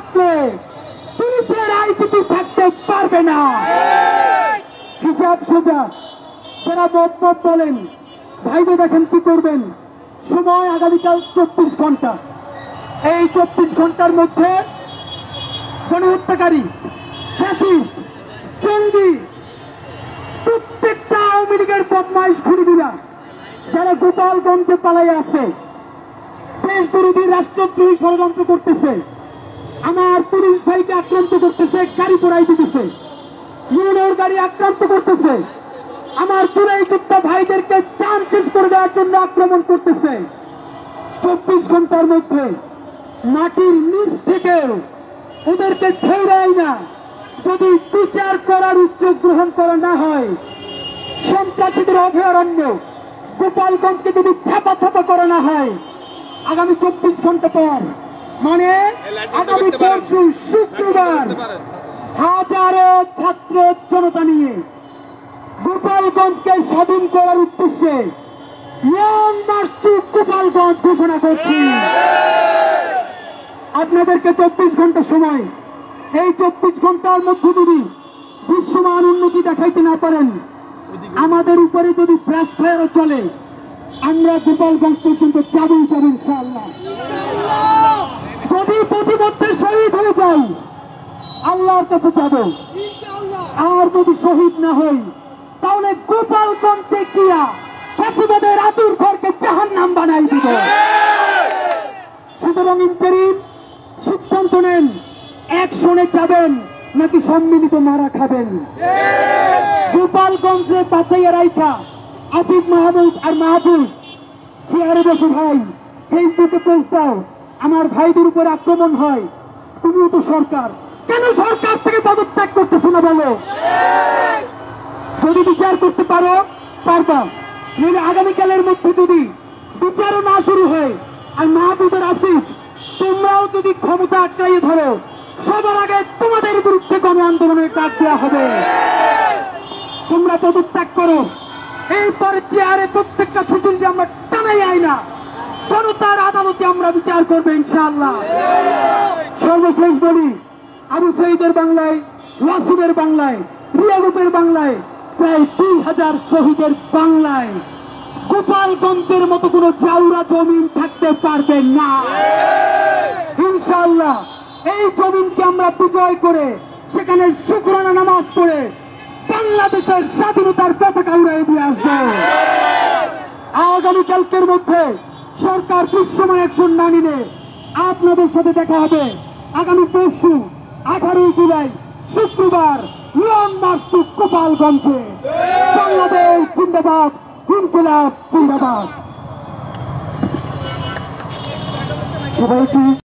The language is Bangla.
থাকলে পুলিশের আইজিপি থাকতে পারবে না। হিসাব সোজা। যারা মত বলেন ভাইবে দেখেন কি করবেন। সময় আগামীকাল 24 ঘন্টা। এই 24 ঘন্টার মধ্যে গণহত্যাকারী, ফ্যাসিস্ট, জঙ্গি, প্রত্যেকটা আওয়ামী লীগের বদমাইশ খুনিরা যারা গোপালগঞ্জে পালাই আছে, দেশ বিরোধী রাষ্ট্রদ্রোহী ষড়যন্ত্র করতেছে, আমার পুলিশ ভাইকে আক্রান্ত করতেছে, গাড়ি পোড়াই দিতেছে, ইউনোর গাড়ি আক্রান্ত করতেছে, আমার চুলাই যোদ্ধা ভাইদেরকে চান শেষ করে দেওয়ার জন্য আক্রমণ করতেছে। 24 ঘন্টার মধ্যে মাটির নিচ থেকে ওদেরকে ছেড়াই না যদি বিচার করার উদ্যোগ গ্রহণ করা না হয়, সন্ত্রাসীদের অভয়ারণ্য গোপালগঞ্জকে যদি ছাপা করা না হয়, আগামী 24 ঘন্টা পর মানে আগামী পরশু শুক্রবার হাজারো ছাত্র জনতা নিয়ে গোপালগঞ্জকে স্বাধীন করার উদ্দেশ্যে লং মার্চ টু গোপালগঞ্জ ঘোষণা করছি। আপনাদেরকে 24 ঘন্টা সময়। এই 24 ঘন্টার মধ্যে যদি দৃশ্যমান উন্নতি দেখাইতে না পারেন, আমাদের উপরে যদি ব্রাশ ফায়ারও চলে, আমরা গোপালগঞ্জ পর্যন্ত যাবই ইনশাআল্লাহ। যদি প্রতিমধ্যে শহীদ হয়ে যাই, আল্লাহর কাছে যাব। আর যদি শহীদ না হই, তাহলে গোপালগঞ্জে গিয়া ফ্যাসিবাদের আতুর ঘরকে জাহান্নাম বানাই দিব। সুতরাং ইন্টারিম সিদ্ধান্ত নেন, অ্যাকশনে যাবেন নাকি সম্মিলিত মারা খাবেন। গোপালগঞ্জে বাঁচাইয়া রাইখা আসিফ মাহমুদ আর মাহফুজ চেয়ারে বসে ভাই ফেসবুকে পোস্ট দাও, আমার ভাইদের উপর আক্রমণ হয়, তুমিও তো সরকার, কেন সরকার থেকে পদত্যাগ করতেছো না বলো? যদি বিচার করতে পারো পারবা, নইলে আগামীকালের মধ্যে যদি বিচারও না শুরু হয়, আর মাহবুবের আসিফ তোমরাও যদি ক্ষমতা আঁকড়াইয়ে ধরো, সবার আগে তোমাদের বিরুদ্ধে গণ আন্দোলনের ডাক দেওয়া হবে। তোমরা পদত্যাগ করো, এরপরে চেয়ারে প্রত্যেকটা ছুটিকে আমরা টানাই আইনা জনতার আদালতে আমরা বিচার করবো ইনশাআল্লাহ। সর্বশেষ বলি, আবু সাঈদের বাংলায়, ওয়াসিমের বাংলায়, রিয়া গ্রুপের বাংলায় প্রায় 2000 শহীদের বাংলায় গোপালগঞ্জের মতো কোন জাউরা জমিন থাকতে পারবে না ইনশাআল্লাহ। এই জমিনকে আমরা বিজয় করে সেখানে শুকরানা নামাজ পড়ে বাংলাদেশের স্বাধীনতার পতাকা উড়াই দিয়ে আসবো। আগামীকালকের মধ্যে সরকার দৃশ্যমান অ্যাকশন না নিলে আপনাদের সাথে দেখা হবে আগামী পরশু 18 জুলাই শুক্রবার লং মার্চ টু গোপালগঞ্জে। বাংলাদেশ জিন্দাবাদ, ইনকিলাব জিন্দাবাদ। সবাইকে